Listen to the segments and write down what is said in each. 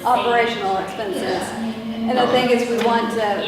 operational expenses. And the thing is, we want to,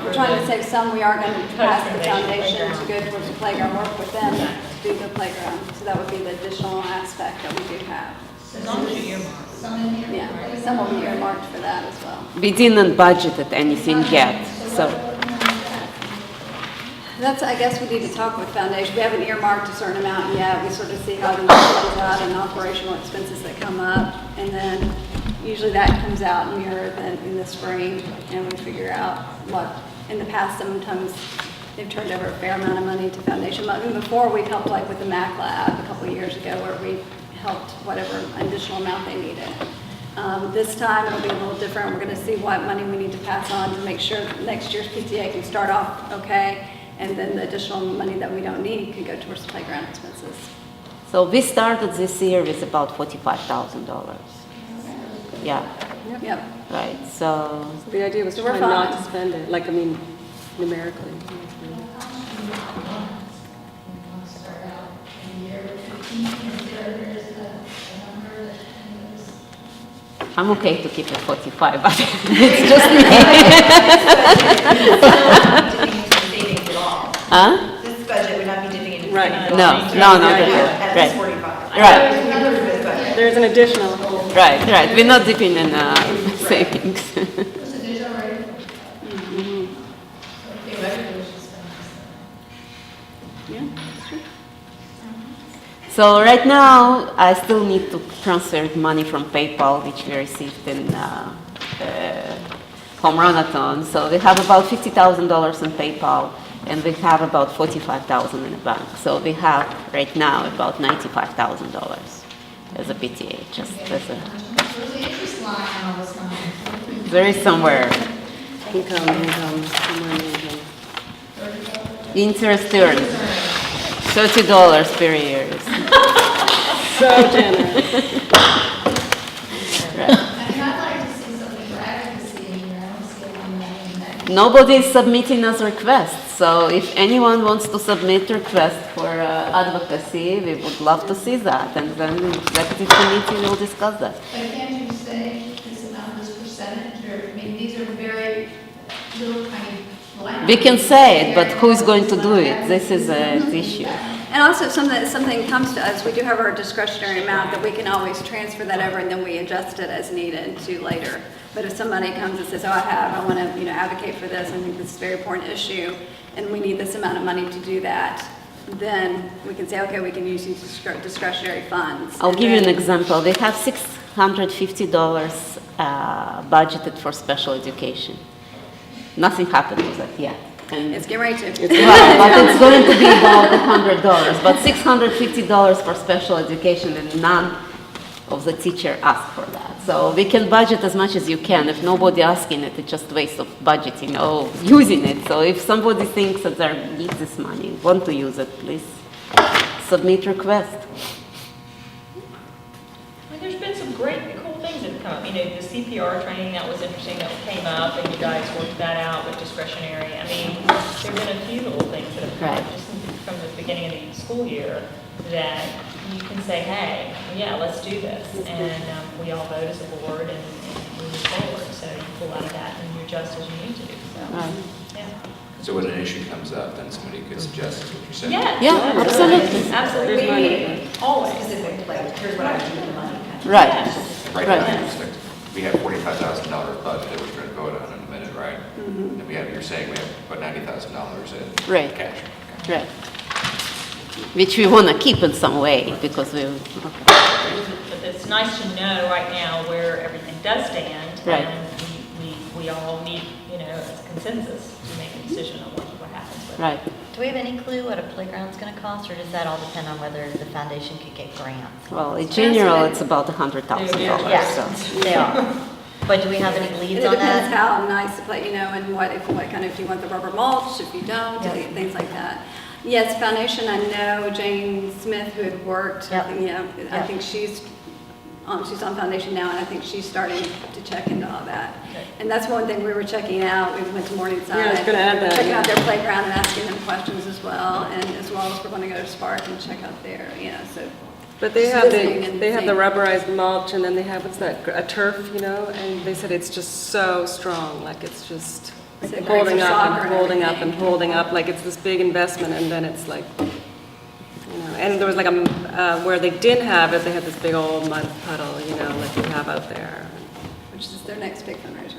we're trying to save some, we are going to ask the foundation to go towards the playground, work with them to do the playground. So that would be the additional aspect that we do have. As long as you earmark. Yeah, some will be earmarked for that as well. We didn't budgeted anything yet, so. That's, I guess we need to talk with foundation. We haven't earmarked a certain amount yet. We sort of see how the year plays out and operational expenses that come up. And then usually that comes out nearer than in the spring, and we figure out what, in the past, sometimes they've turned over a fair amount of money to foundation. Even before, we've helped like with the Mac Lab a couple of years ago where we helped whatever additional amount they needed. This time it'll be a little different. We're going to see what money we need to pass on to make sure next year's PTA can start off okay, and then the additional money that we don't need can go towards the playground expenses. So we started this year with about $45,000. Yeah, Yep. right, so, The idea was to So we're try not fine. to spend it, like, I mean, numerically. I'm okay to keep it 45, but it's just me. Savings at all. Huh? This budget would not be dipping into. Right. No, At least right. 45. Right. This budget. There's an additional, Right, we're not dipping in savings. Yeah, that's true. So right now, I still need to transfer money from PayPal, which we received in Home Runathon. So we have about $50,000 in PayPal, and we have about $45,000 in the bank. So we have right now about $95,000 as a PTA, just as a. There is somewhere. income, somewhere in the income. Interest earned, $30 per year. So generous. Nobody is submitting us requests, so if anyone wants to submit request for advocacy, we would love to see that, and then executive committee will discuss that. But can't you say this amount, this percentage, or, I mean, these are very little tiny blanks. We can say it, but who is going to do it? This is an issue. And also, if something comes to us, we do have our discretionary amount that we can always transfer that over, and then we adjust it as needed to later. But if somebody comes and says, oh, I want to, advocate for this, I think this is a very important issue, and we need this amount of money to do that, then we can say, okay, we can use these discretionary funds. I'll And give you an then- example. They have $650 budgeted for special education. Nothing happened with that yet. And It's getting ready to. well, but it's going to be about $100. But $650 for special education, and none of the teacher asked for that. So we can budget as much as you can. If nobody asking it, it's just waste of budgeting or using it. So if somebody thinks that they need this money, want to use it, please submit request. I mean, there's been some great, cool things that have come up. The CPR training, that was interesting, that came up, and you guys worked that out with discretionary. I mean, there've been a few little things that have come up Right. just from the beginning of the school year that you can say, hey, yeah, let's do this. And we all vote as a board and we move forward. So you pull out of that and you adjust as you need to. So, Right. yeah. So when an issue comes up, then somebody could suggest, is what you're saying? Yeah, absolutely. Absolutely. There's money. Always. Specific, like, here's what I would do with the money. kind of. Right. Right Right. now, we have $45,000 budget that we're going to vote on in a minute, right? And you're saying we have about $90,000 in Right. cash. Right. Which we want to keep in some way because we. But it's nice to know right now where everything does stand. Right. And we all need, as a consensus to make a decision on what happens with it. Right. Do we have any clue what a playground's going to cost, or does that all depend on whether the foundation could get grants? Well, in general, it's about $100,000. Yes, So. they are. But do we have any It leads on depends that? how nice the play, and what kind of, if you want the rubber mulch, if you don't, Yep. things like that. Yes, foundation, I know Jane Smith, who had worked, I Yep. think, I Yep. think she's on foundation now, and I think she's starting to check into all that. Okay. And that's one thing we were checking out. We went to Morningside. Yeah, I was gonna add that, Checking yeah. out their playground and asking them questions as well, and as well as we're going to go to Spark and check out there, so But they Just have visiting and they have the seeing. rubberized mulch, and then they have, what's that, a turf, you know? And they said it's just so strong, like it's just So it holding breaks for up soccer and and holding up and everything. holding up, like it's this big investment, and then it's like, you know, and there was like where they didn't have it, they had this big old mud puddle, you know, like you have out there. Which is their next big fundraiser.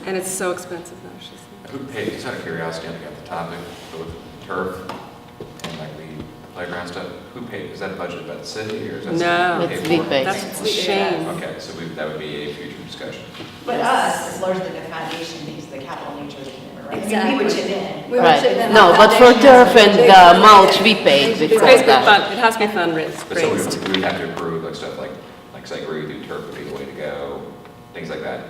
And it's so expensive now, she said. Who paid, just out of curiosity, I think at the topic, with turf and like the playground stuff, who paid? Is that budgeted by the city or is that? No. something It's paid for? VPay. That's a shame. Okay, so that would be a future discussion. But us, it's largely the foundation, because the capital nature of the commitment, right? I mean, Exactly. we would chip in. We would chip in Right. on No, the but for foundation, turf that's and a big mulch, thing. we paid It's because basically that. it has to be fundraised. But so we would have to approve like stuff like say, agree with you, turf would be the way to go, things like that.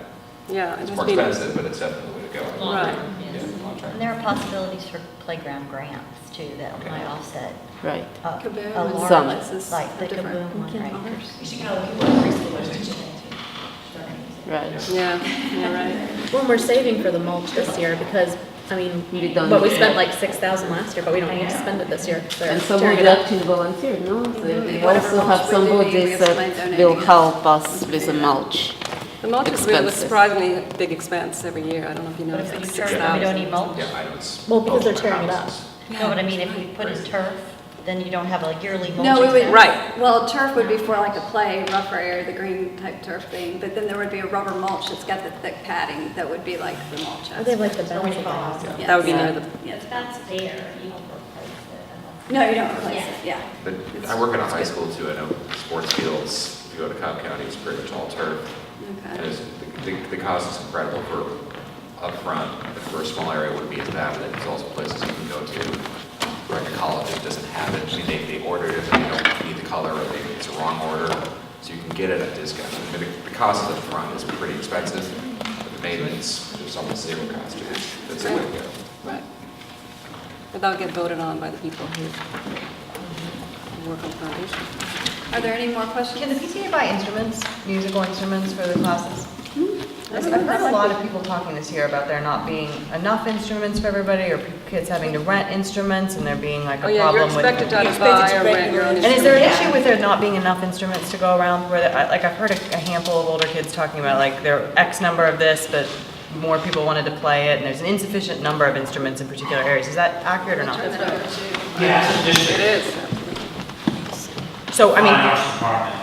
Yeah, it It's has more to be. expensive, but it's definitely the way to go. Long Right. term, Yeah, yes. long term. And there are possibilities for playground grants too that Okay. might offset Right. Kaboom a and large, Some. places like are the different. Kaboom one, right? We should get all the people in preschoolers to chip in too. Right. Yeah, you're right. Well, we're saving for the mulch this year because, I mean, We don't but we need spent it. like 6,000 last year, but we don't need to spend it this year. They're And tearing somebody it up. actually volunteered, no? They Whatever also have mulch we do, somebody we have somebody that donating will it. help us with the mulch. The mulch is really Expensive. surprisingly big expense every year. I don't know if you know. But It's if like we turf it, we don't need 6,000. mulch? Yeah, I know it's. Well, because they're most of my tearing it up. houses. No, but I mean, if we put in turf, then you don't have a yearly mulch No, we would. expense. Right. Well, turf would be for like a play, rougher area, the green type turf thing, but then there would be a rubber mulch that's got the thick padding that would be like the mulch. Or they have like the Or when bouncy you buy balls. it. Yes. That would be near the, Yes. That's there, you don't replace it. No, you don't replace it, yeah. But I work in a high school too, I know sports fields, if you go to Cobb County, it's pretty much all turf. And Okay. the cost is incredible for upfront, but for a small area it wouldn't be as bad, but there's also places you can go to, like a college that doesn't have it, I mean, they ordered it, but they don't need the color, or maybe it's a wrong order, so you can get it at discount. I mean, the cost up front is pretty expensive, but the maintenance, there's almost zero cost to it, that's the way to go. right. But that'll get voted on by the people who work on the foundation. Are there any more questions? Can the PTA buy instruments, musical instruments for the classes? I've heard a lot of people talking this year about there not being enough instruments for everybody, or kids having to rent instruments, and there being like Oh, a yeah, you're problem with. expected to buy or rent your own And is there an instruments. issue with there not being enough instruments to go around where, like, I've heard a handful of older kids talking about, like, there are X number of this, but more people wanted to play it, and there's an insufficient number of instruments in particular areas. Is that accurate or not? Turn that over to- Yeah, it's a It district. is. So, I mean, Fine arts department.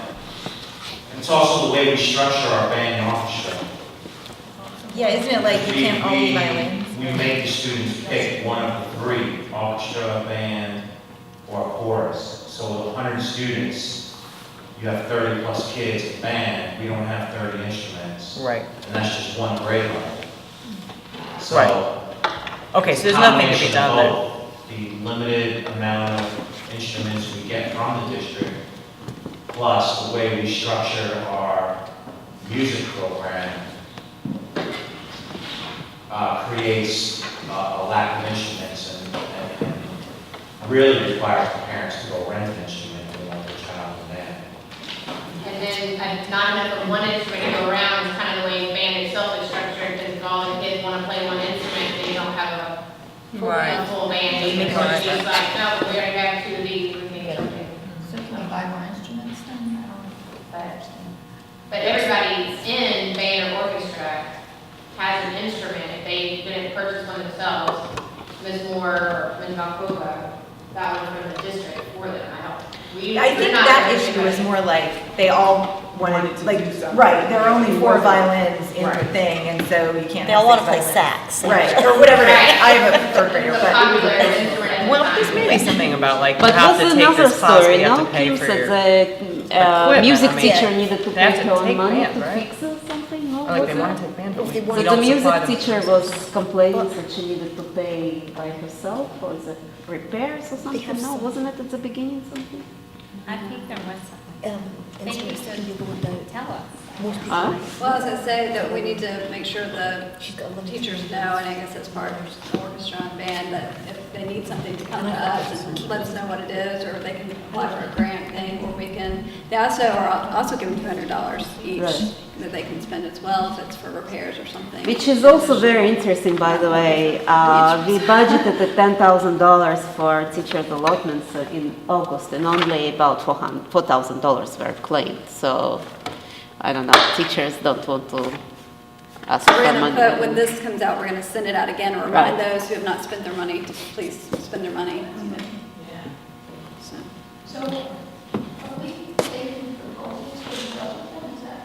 And it's also the way we structure our band and orchestra. Yeah, isn't it like you can't all be violins? We make the students pick one of the three, orchestra, band, or chorus. So with 100 students, you have 30 plus kids in band, we don't have 30 instruments. right. And that's just one grade level. So. Right. Okay, so there's nothing to be combination done of there. both The limited amount of instruments we get from the district, plus the way we structure our music program, creates a lack of instruments and really requires the parents to go rent an instrument if they want their child in band. And then not enough of one instrument to go around is kind of the way band itself is structured, because if all the kids want to play one instrument, then you don't have a full band. Make It's it right. like, no, we already have two of these, we can get them. So can we buy more instruments then? But everybody in band or orchestra has an instrument, if they didn't purchase one themselves, Ms. Moore or Ms. Vancouver, that was from the district for them, I don't. I think that issue is more like, they all wanted, like, right, there are only 4 violins in the thing, and so you can't They all have want to 6 play violins. sax. Right, or whatever it is. I have a third grader, The but. popular instrument. Well, there's maybe something about like, you But have what's to take another this class, but story, you have no? to pay Kim for said your. the equipment, music I mean, teacher needed to they have pay to her own take money band, to right? fix it or something, no? Or like they Was want it? to take band. but we So don't the music supply them. teacher was complaining that she needed to pay by herself, or is it repairs or something? No, wasn't it at the beginning something? I think there was something. They Instruments used can be the one that Tell us. most people Huh? like. Well, as I say, that we need to make sure the She's got limited teachers know, and I guess that's part of the orchestra and band, that if they need something to come to us and let us know what it is, or they can apply for a grant thing, or we can They also are also given $200 each Right. that they can spend as well if it's for repairs or something. Which is also very interesting, by the way. We budgeted the $10,000 for teacher allotments in August, and only about $4,000 were claimed. So, I don't know, teachers don't want to ask So we're for gonna money. put, when this comes out, we're gonna send it out again, and remind Right. those who have not spent their money to please spend their money. So, So are we taking proposals for development, is that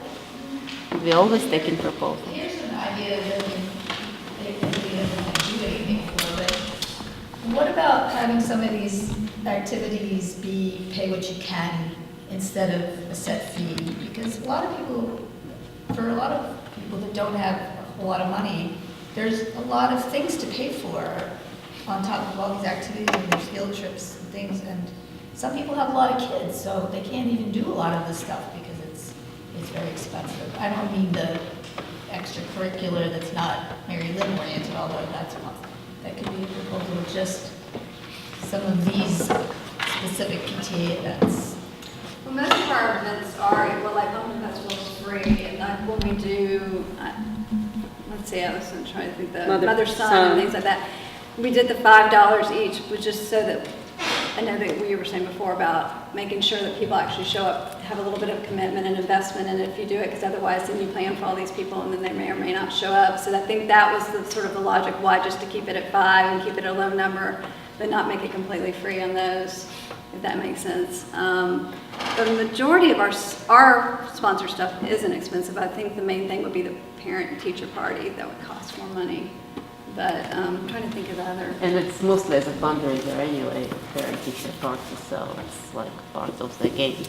what? We always take in proposals. Here's an idea that they don't want to do anything for, but what about having some of these activities be pay what you can instead of a set fee? Because a lot of people, for a lot of people that don't have a whole lot of money, there's a lot of things to pay for on top of all these activities and there's field trips and things. And some people have a lot of kids, so they can't even do a lot of this stuff because it's very expensive. I don't mean the extracurricular that's not Mary Lynn oriented, although that's one. That could be a proposal, just some of these specific PTA events. well, most of our events are, well, like Pumpkin Festival is free, and like when we do, let's see, I was trying to think, the Mother Son and things like that. We did the $5 each, which just so that, I know that we were saying before about making sure that people actually show up, have a little bit of commitment and investment in it if you do it, because otherwise then you plan for all these people and then they may or may not show up. So I think that was the sort of the logic why just to keep it at 5 and keep it a low number, but not make it completely free on those, if that makes sense. The majority of our sponsor stuff isn't expensive. I think the main thing would be the parent-teacher party that would cost more money. But I'm trying to think of the other. And it's mostly as a fundraiser anyway, parent teacher party, so it's like part of the game,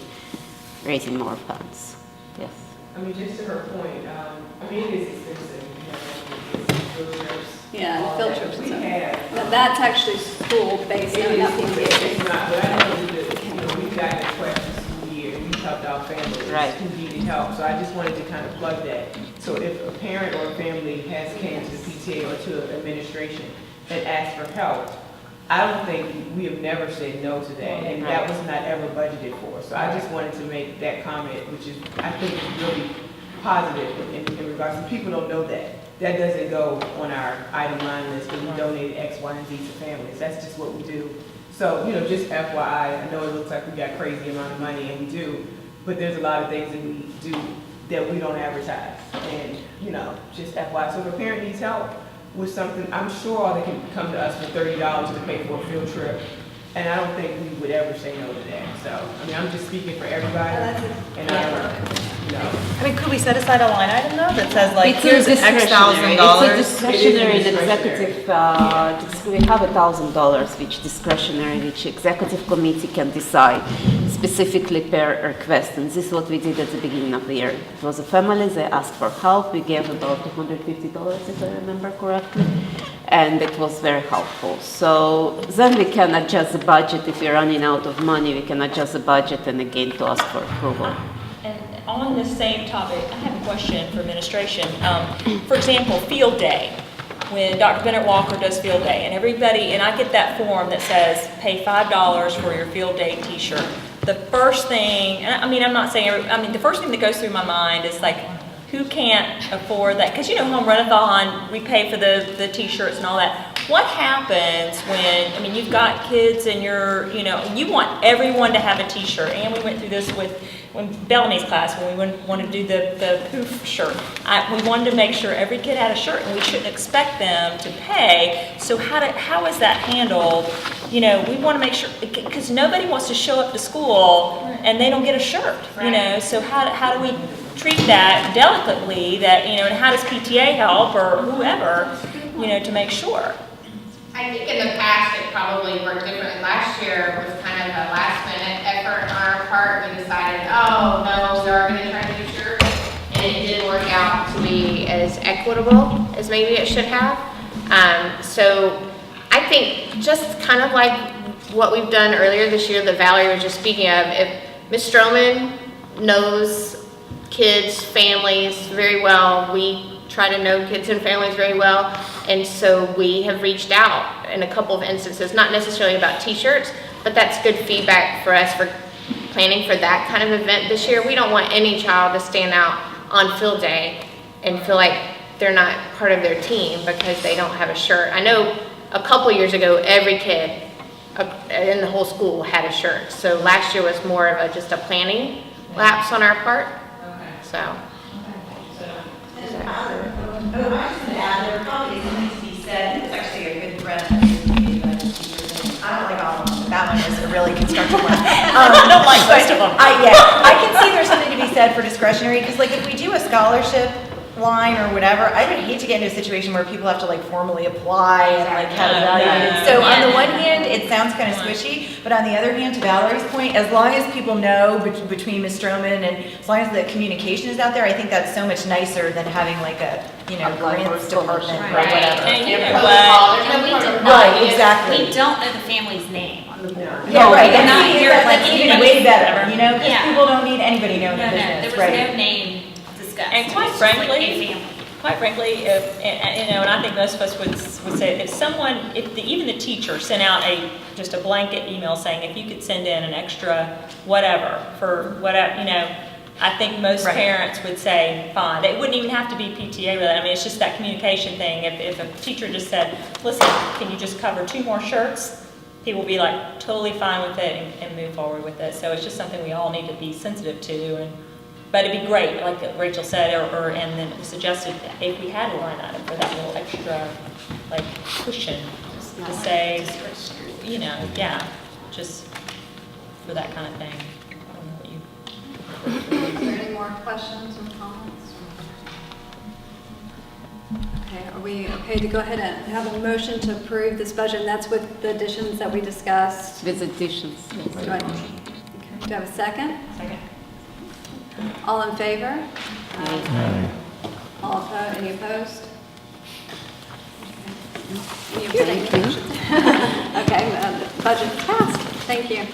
raising more funds. Yes. I mean, just to her point, I mean, it is expensive, you know, it's field trips. Yeah, all field that. trips and We stuff. have, Now, that's actually school-based, It not is, PTA. it's not, but I know that, you know, we've gotten a question school year, and we've helped our families. Right. Who needed help, so I just wanted to kind of plug that. So if a parent or a family has came to the PTA or to administration and asked for help, I don't think, we have never said no to that, and that was not ever budgeted for. So I just wanted to make that comment, which is, I think is really positive in regards to, people don't know that. That doesn't go on our item line list, that we donate X, Y, and Z to families. That's just what we do. So, you know, just FYI, I know it looks like we got crazy amount of money, and we do, but there's a lot of things that we do that we don't advertise. And, you know, just FYI. So if a parent needs help with something, I'm sure they can come to us for $30 to pay for a field trip. And I don't think we would ever say no to that. So, I mean, I'm just speaking for everybody. And I don't, you know. I mean, could we set aside a line item though that says like, It's here's X thousand dollars? It's a discretionary, It is and discretionary. executive, we have $1,000, which discretionary, which executive committee can decide specifically per request. And this is what we did at the beginning of the year. It was a family, they asked for help, we gave about $250, if I remember correctly. And it was very helpful. So then we can adjust the budget. If we're running out of money, we can adjust the budget and again to ask for approval. And on this same topic, I have a question for administration. For example, field day. When Dr. Bennett Walker does field day, and everybody, and I get that form that says, pay $5 for your field day t-shirt. The first thing, and I mean, I'm not saying, the first thing that goes through my mind is like, who can't afford that? Because you know, Home Run-a-thon, we pay for the t-shirts and all that. What happens when, I mean, you've got kids and you're, you know, you want everyone to have a t-shirt. And we went through this with when Bellamy's class, when we wanted to do the poof shirt. We wanted to make sure every kid had a shirt, and we shouldn't expect them to pay. So how is that handled? You know, we want to make sure, because nobody wants to show up to school and they don't get a shirt, you know. So how do we treat that delicately, that, you know, and how does PTA help or whoever, you know, to make sure? I think in the past, it probably worked differently. Last year was kind of a last minute effort on our part. We decided, oh, no, we are gonna try to do shirts. And it didn't work out to be as equitable as maybe it should have. So I think just kind of like what we've done earlier this year that Valerie was just speaking of, if Ms. Stroman knows kids, families very well, we try to know kids and families very well, and so we have reached out in a couple of instances, not necessarily about t-shirts, but that's good feedback for us for planning for that kind of event this year. We don't want any child to stand out on field day and feel like they're not part of their team because they don't have a shirt. I know a couple years ago, every kid in the whole school had a shirt. So last year was more of just a planning lapse on our part. So. I just want to add, there probably is something to be said, it's actually a good thread that we made by the teachers, and I don't like all of them, but that one is a really constructive one. I don't like most of them. I can see there's something to be said for discretionary, because like if we do a scholarship line or whatever, I would hate to get into a situation where people have to like formally apply and like have evaluated. So on the one hand, it sounds kind of squishy, but on the other hand, to Valerie's point, as long as people know between Ms. Stroman and as long as the communication is out there, I think that's so much nicer than having like a, grants department or whatever. And you know what? And we don't Right, exactly. We don't know the family's name on the board. Yeah, right, They're and not here, that's like, even way better, because Yeah. people don't need anybody knowing No, the no, there business, was right? no name discussed. And quite It was just like frankly, a family. Quite frankly, if, and I think most of us would say, if even the teacher sent out just a blanket email saying, if you could send in an extra whatever, for whatever, I think most Right. parents would say, fine. It wouldn't even have to be PTA with it. I mean, it's just that communication thing. If a teacher just said, listen, can you just cover 2 more shirts? People will be like totally fine with it and move forward with it. So it's just something we all need to be sensitive to. But it'd be great, like Rachel said, and then suggested, if we had a line item for that little extra, like, cushion, to say, just for that kind of thing. I don't know what you. Is there any more questions or comments? Okay, are we okay to go ahead and have a motion to approve this budget? And that's with the additions that we discussed. With additions, yes. Do I have a second? Second. All in favor? All opposed? Any opposed? Okay. Any abstentions? Okay, budget passed. Thank you.